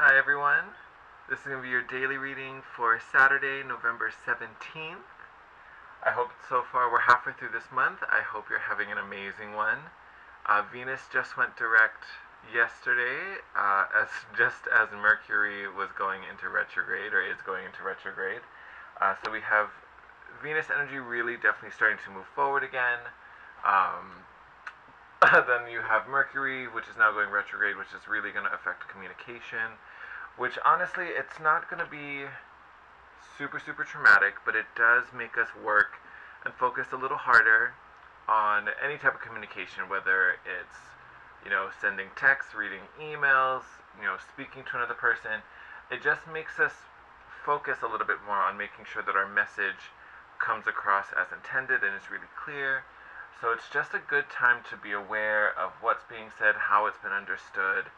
Hi everyone, this is going to be your daily reading for Saturday, November 17th. I hope so far we're halfway through this month. I hope you're having an amazing one. Venus just went direct yesterday, just as Mercury was going into retrograde, or is going into retrograde. So we have Venus energy really definitely starting to move forward again. Um, then you have Mercury, which is now going retrograde, which is really going to affect communication. Which honestly, it's not going to be super traumatic, but it does make us work and focus a little harder on any type of communication, whether it's sending texts, reading emails, speaking to another person. It just makes us focus a little bit more on making sure that our message comes across as intended and is really clear. So it's just a good time to be aware of what's being said, how it's been understood,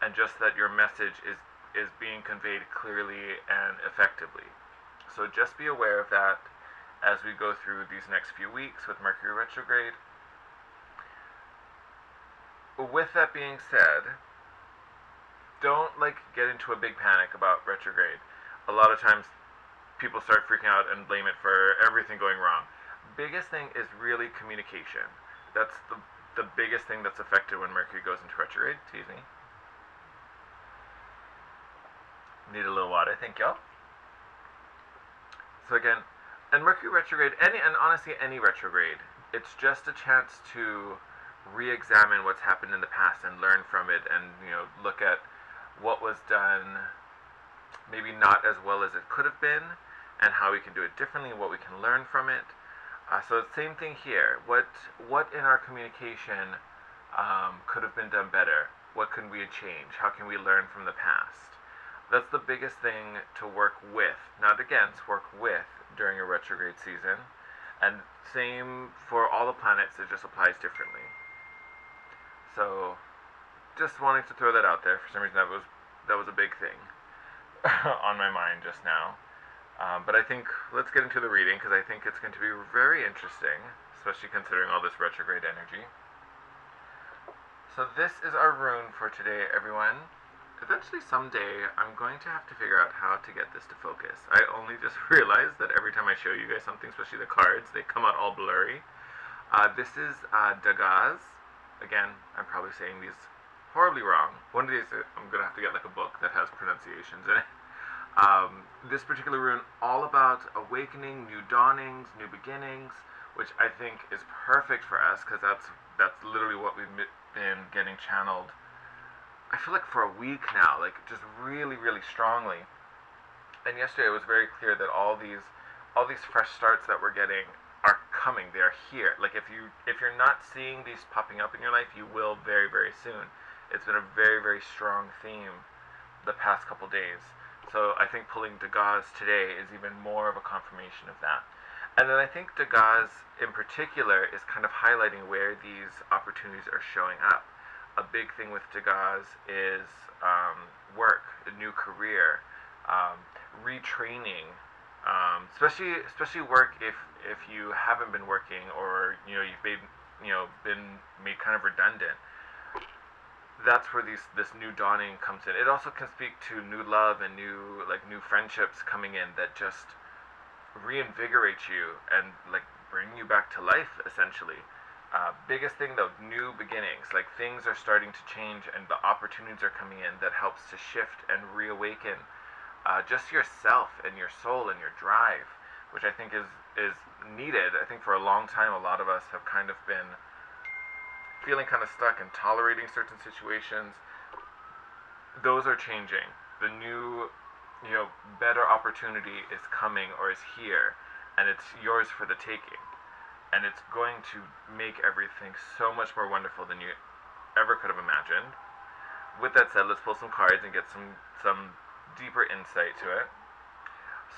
and just that your message is being conveyed clearly and effectively. So just be aware of that as we go through these next few weeks with Mercury retrograde. With that being said, don't get into a big panic about retrograde. A lot of times people start freaking out and blame it for everything going wrong. Biggest thing is really communication. That's the biggest thing that's affected when Mercury goes into retrograde. Excuse me. Need a little water, thank y'all. So again, and Mercury retrograde, and honestly any retrograde, it's just a chance to re-examine what's happened in the past and learn from it, and look at what was done maybe not as well as it could have been, and how we can do it differently, what we can learn from it. So same thing here. What in our communication could have been done better? What can we change? How can we learn from the past? That's the biggest thing to work with, not against, work with during a retrograde season. And same for all the planets, it just applies differently. So just wanting to throw that out there. For some reason that was a big thing on my mind just now. But I think let's get into the reading, because I think it's going to be very interesting, especially considering all this retrograde energy. So this is our rune for today, everyone. Eventually someday I'm going to have to figure out how to get this to focus. I only just realized that every time I show you guys something, especially the cards, they come out all blurry. This is Dagaz. Again, I'm probably saying these horribly wrong. One of these I'm going to have to get a book that has pronunciations in it. This particular rune, all about awakening, new dawnings, new beginnings, which I think is perfect for us, because that's literally what we've been getting channeled. I feel like for a week now, just really strongly. And yesterday it was very clear that all these fresh starts that we're getting are coming. They are here. If you're not seeing these popping up in your life, you will very soon. It's been a very strong theme the past couple days. So I think pulling Dagaz today is even more of a confirmation of that. And then I think Dagaz in particular is kind of highlighting where these opportunities are showing up. A big thing with Dagaz is work, a new career, retraining, especially work if you haven't been working, or you've been made kind of redundant. That's where this new dawning comes in. It also can speak to new love and new friendships coming in that just reinvigorate you and bring you back to life, essentially. Biggest thing though, new beginnings. Things are starting to change and the opportunities are coming in that helps to shift and reawaken just yourself and your soul and your drive, which I think is needed. I think for a long time a lot of us have kind of been feeling kind of stuck and tolerating certain situations. Those are changing. The new, better opportunity is coming, or is here, and it's yours for the taking. And it's going to make everything so much more wonderful than you ever could have imagined. With that said, let's pull some cards and get some deeper insight to it.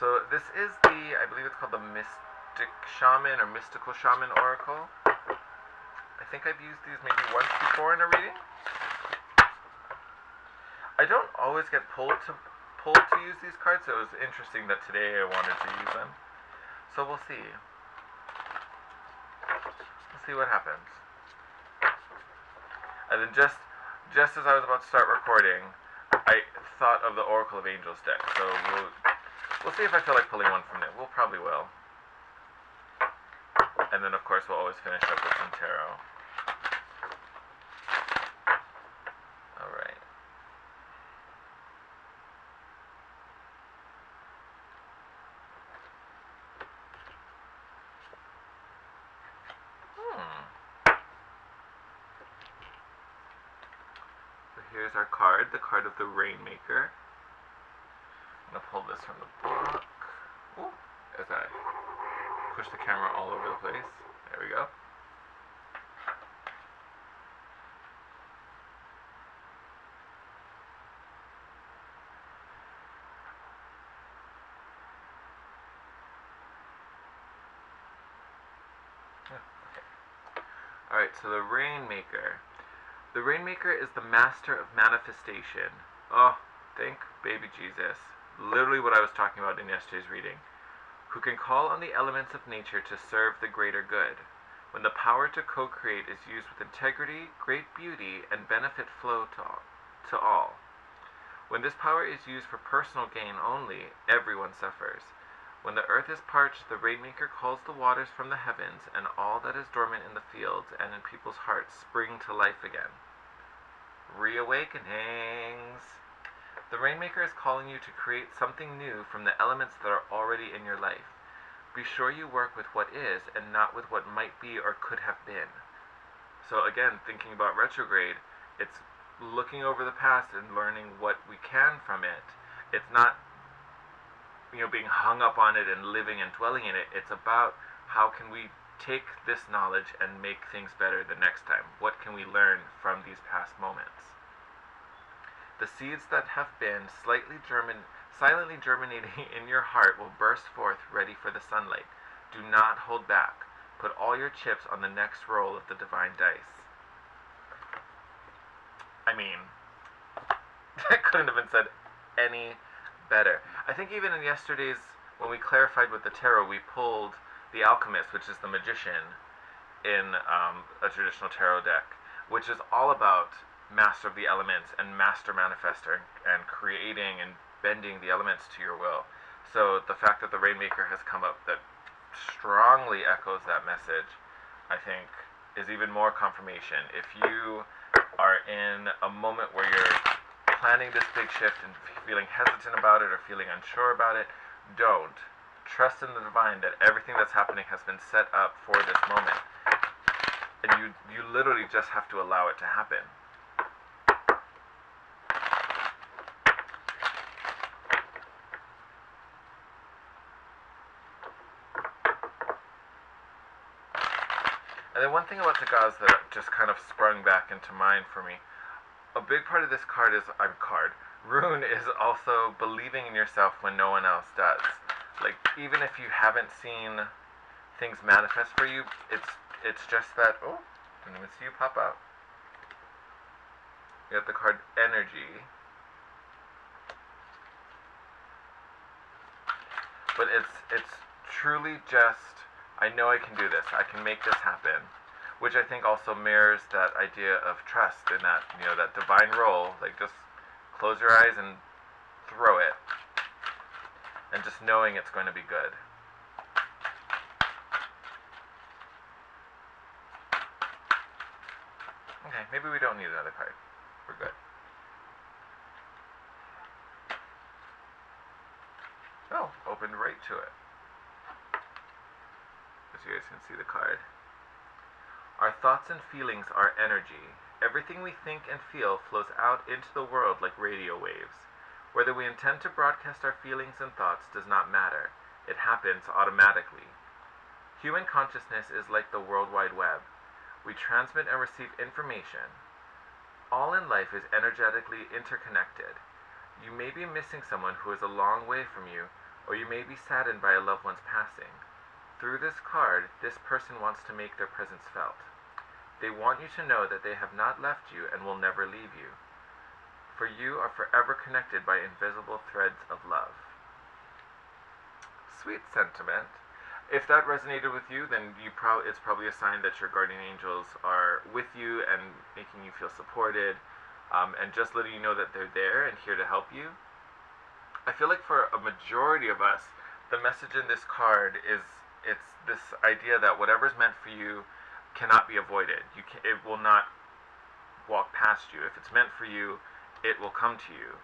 So this is I believe it's called the Mystic Shaman, or Mystical Shaman Oracle. I think I've used these maybe once before in a reading. I don't always get pulled to use these cards, so it was interesting that today I wanted to use them. So we'll see. We'll see what happens. And then just as I was about to start recording, I thought of the Oracle of Angels deck, so we'll see if I feel like pulling one from it. We'll probably will. And then, of course, we'll always finish up with some tarot. Alright. So here's our card, the card of the Rainmaker. I'm going to pull this from the book. Ooh, as I push the camera all over the place. There we go. Alright, so the Rainmaker. The Rainmaker is the master of manifestation. Oh, thank baby Jesus. Literally what I was talking about in yesterday's reading. Who can call on the elements of nature to serve the greater good. When the power to co-create is used with integrity, great beauty, and benefit flow to all. When this power is used for personal gain only, everyone suffers. When the earth is parched, the Rainmaker calls the waters from the heavens, and all that is dormant in the fields and in people's hearts spring to life again. Reawakenings. The Rainmaker is calling you to create something new from the elements that are already in your life. Be sure you work with what is and not with what might be or could have been. So again, thinking about retrograde, it's looking over the past and learning what we can from it. It's not being hung up on it and living and dwelling in it. It's about how can we take this knowledge and make things better the next time. What can we learn from these past moments? The seeds that have been silently germinating in your heart will burst forth ready for the sunlight. Do not hold back. Put all your chips on the next roll of the divine dice. I mean, that couldn't have been said any better. I think even in yesterday's, when we clarified with the tarot, we pulled the Alchemist, which is the magician in a traditional tarot deck, which is all about master of the elements and master manifester and creating and bending the elements to your will. So the fact that the Rainmaker has come up that strongly echoes that message, I think, is even more confirmation. If you are in a moment where you're planning this big shift and feeling hesitant about it or feeling unsure about it, don't. Trust in the divine that everything that's happening has been set up for this moment. And you literally just have to allow it to happen. And then one thing about the gods that just kind of sprung back into mind for me, a big part of this rune is also believing in yourself when no one else does. Like, even if you haven't seen things manifest for you, it's just that, oh, didn't even see you pop out. You got the card Energy. But it's truly just, I know I can do this. I can make this happen. Which I think also mirrors that idea of trust in that, that divine role. Like, just close your eyes and throw it. And just knowing it's going to be good. Okay, maybe we don't need another card. We're good. Oh, opened right to it. As you guys can see the card. Our thoughts and feelings are energy. Everything we think and feel flows out into the world like radio waves. Whether we intend to broadcast our feelings and thoughts does not matter. It happens automatically. Human consciousness is like the World Wide Web. We transmit and receive information. All in life is energetically interconnected. You may be missing someone who is a long way from you, or you may be saddened by a loved one's passing. Through this card, this person wants to make their presence felt. They want you to know that they have not left you and will never leave you. For you are forever connected by invisible threads of love. Sweet sentiment. If that resonated with you, then it's probably a sign that your guardian angels are with you and making you feel supported. and just letting you know that they're there and here to help you. I feel like for a majority of us, the message in this card is it's this idea that whatever's meant for you cannot be avoided. It will not walk past you. If it's meant for you, it will come to you.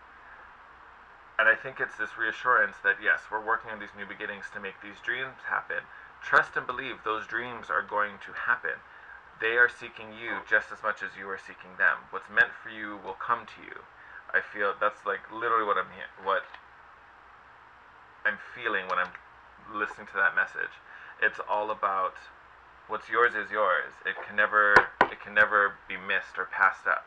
And I think it's this reassurance that yes, we're working on these new beginnings to make these dreams happen. Trust and believe those dreams are going to happen. They are seeking you just as much as you are seeking them. What's meant for you will come to you. I feel that's like literally what I'm feeling when I'm listening to that message. It's all about what's yours is yours. It can never be missed or passed up.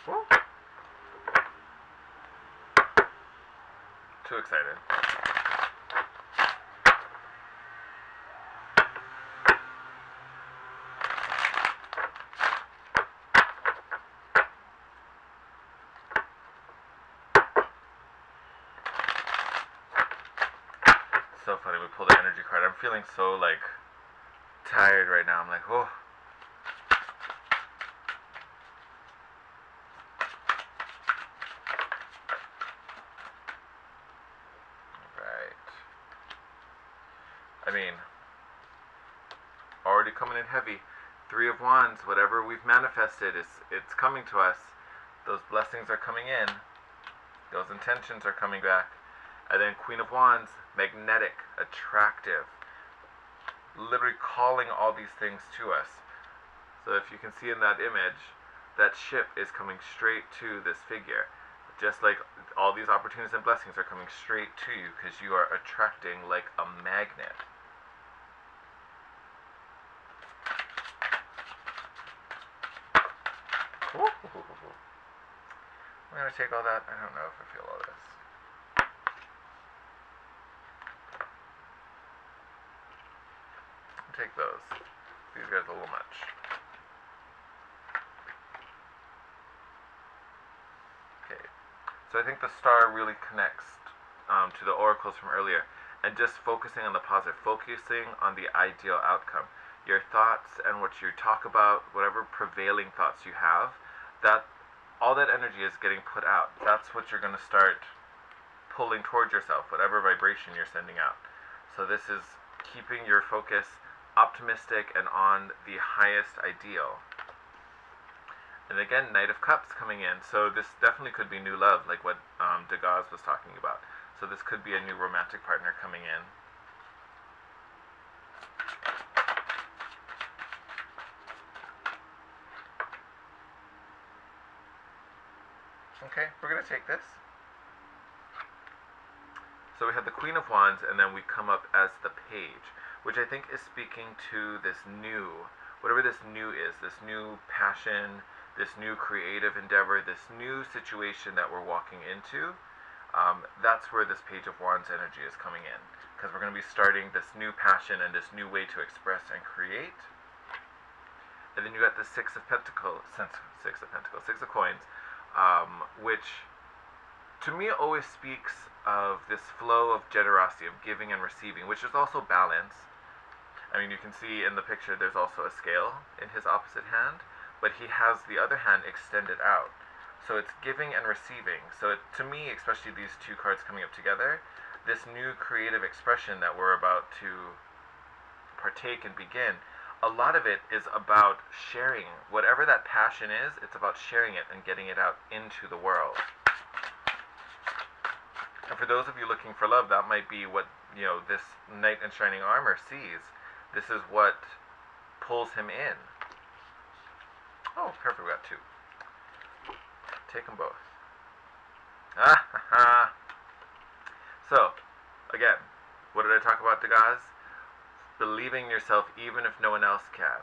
Woo. Too excited. So funny, we pulled the energy card. I'm feeling so like tired right now. I'm like, oh. Right. I mean, already coming in heavy. Three of Wands, whatever we've manifested, it's coming to us. Those blessings are coming in. Those intentions are coming back. And then Queen of Wands, magnetic, attractive, literally calling all these things to us. So if you can see in that image, that ship is coming straight to this figure. Just like all these opportunities and blessings are coming straight to you because you are attracting like a magnet. I'm going to take all that. I don't know if I feel all this. Take those. These guys a little much. Okay. So I think the star really connects to the oracles from earlier. And just focusing on the positive. Focusing on the ideal outcome. Your thoughts and what you talk about, whatever prevailing thoughts you have, that all that energy is getting put out. That's what you're going to start pulling towards yourself, whatever vibration you're sending out. So this is keeping your focus optimistic and on the highest ideal. And again, Knight of Cups coming in. So this definitely could be new love, like what Degas was talking about. So this could be a new romantic partner coming in. Okay, we're going to take this. So we have the Queen of Wands, and then we come up as the Page, which I think is speaking to this new, whatever this new is, this new passion, this new creative endeavor, this new situation that we're walking into. That's where this Page of Wands energy is coming in, because we're going to be starting this new passion and this new way to express and create. And then you got the Six of Coins, which to me always speaks of this flow of generosity, of giving and receiving, which is also balance. I mean, you can see in the picture there's also a scale in his opposite hand, but he has the other hand extended out. So it's giving and receiving. So to me, especially these two cards coming up together, this new creative expression that we're about to partake and begin, a lot of it is about sharing. Whatever that passion is, it's about sharing it and getting it out into the world. And for those of you looking for love, that might be what, this Knight in Shining Armor sees. This is what pulls him in. Oh, perfect, we got two. Take them both. So, again, what did I talk about, Degas? Believing in yourself even if no one else can.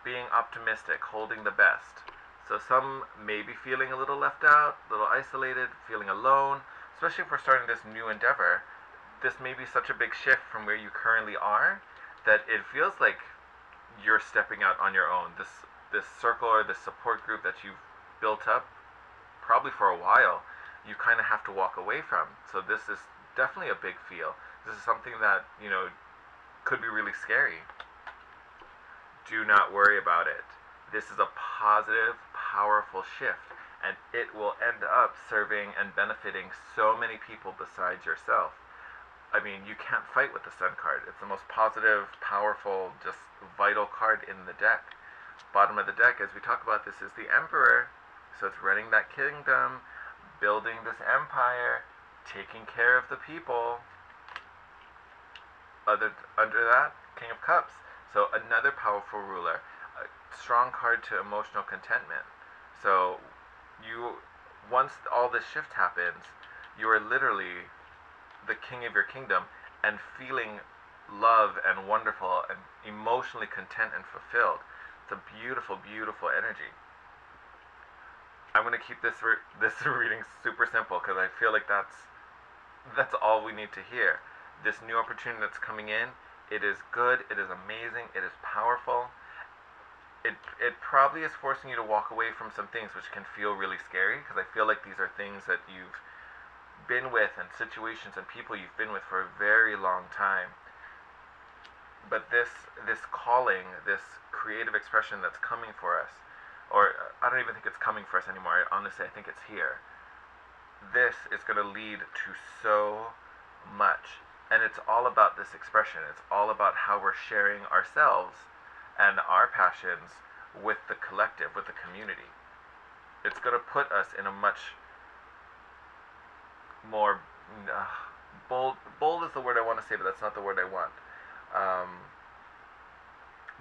Being optimistic, holding the best. So some may be feeling a little left out, a little isolated, feeling alone, especially if we're starting this new endeavor. This may be such a big shift from where you currently are that it feels like you're stepping out on your own. This circle or this support group that you've built up, probably for a while, you kind of have to walk away from. So this is definitely a big feel. This is something that, could be really scary. Do not worry about it. This is a positive, powerful shift, and it will end up serving and benefiting so many people besides yourself. I mean, you can't fight with the Sun card. It's the most positive, powerful, just vital card in the deck. Bottom of the deck, as we talk about, this is the Emperor. So it's running that kingdom, building this empire, taking care of the people. Under that, King of Cups. So another powerful ruler. A strong card to emotional contentment. So once all this shift happens, you are literally the king of your kingdom and feeling love and wonderful and emotionally content and fulfilled. It's a beautiful, beautiful energy. I'm going to keep this reading super simple because I feel like that's all we need to hear. This new opportunity that's coming in, it is good, it is amazing, it is powerful. It probably is forcing you to walk away from some things which can feel really scary, because I feel like these are things that you've been with and situations and people you've been with for a very long time. But this calling, this creative expression that's coming for us, or I don't even think it's coming for us anymore. Honestly, I think it's here. This is going to lead to so much. And it's all about this expression. It's all about how we're sharing ourselves and our passions with the collective, with the community. It's going to put us in a much more bold is the word I want to say, but that's not the word I want.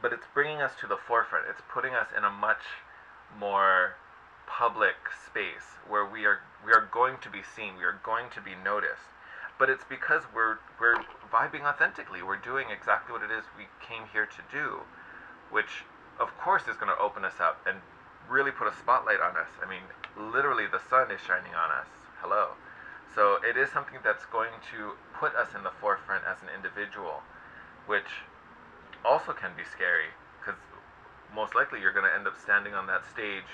But it's bringing us to the forefront. It's putting us in a much more public space where we are going to be seen. We are going to be noticed. But it's because we're vibing authentically. We're doing exactly what it is we came here to do, which of course is going to open us up and really put a spotlight on us. I mean, literally the sun is shining on us. Hello. So it is something that's going to put us in the forefront as an individual, which also can be scary, because most likely you're going to end up standing on that stage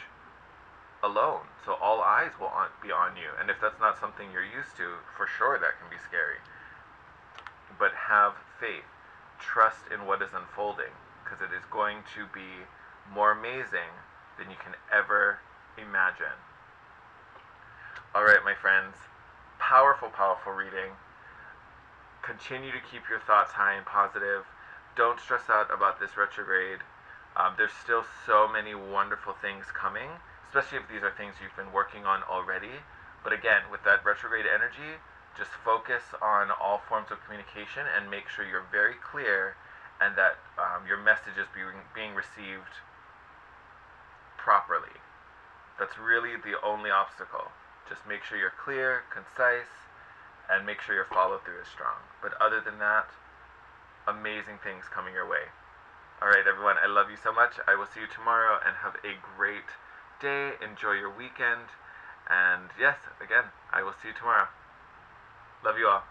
alone, so all eyes will be on you, and if that's not something you're used to, for sure that can be scary. But have faith, trust in what is unfolding, because it is going to be more amazing than you can ever imagine. Alright, my friends, powerful, powerful reading. Continue to keep your thoughts high and positive. Don't stress out about this retrograde. There's still so many wonderful things coming, especially if these are things you've been working on already. But again, with that retrograde energy, just focus on all forms of communication and make sure you're very clear and that your message is being received properly. That's really the only obstacle. Just make sure you're clear, concise, and make sure your follow through is strong. But other than that, amazing things coming your way. Alright everyone, I love you so much. I will see you tomorrow and have a great day. Enjoy your weekend. And yes, again, I will see you tomorrow. Love you all.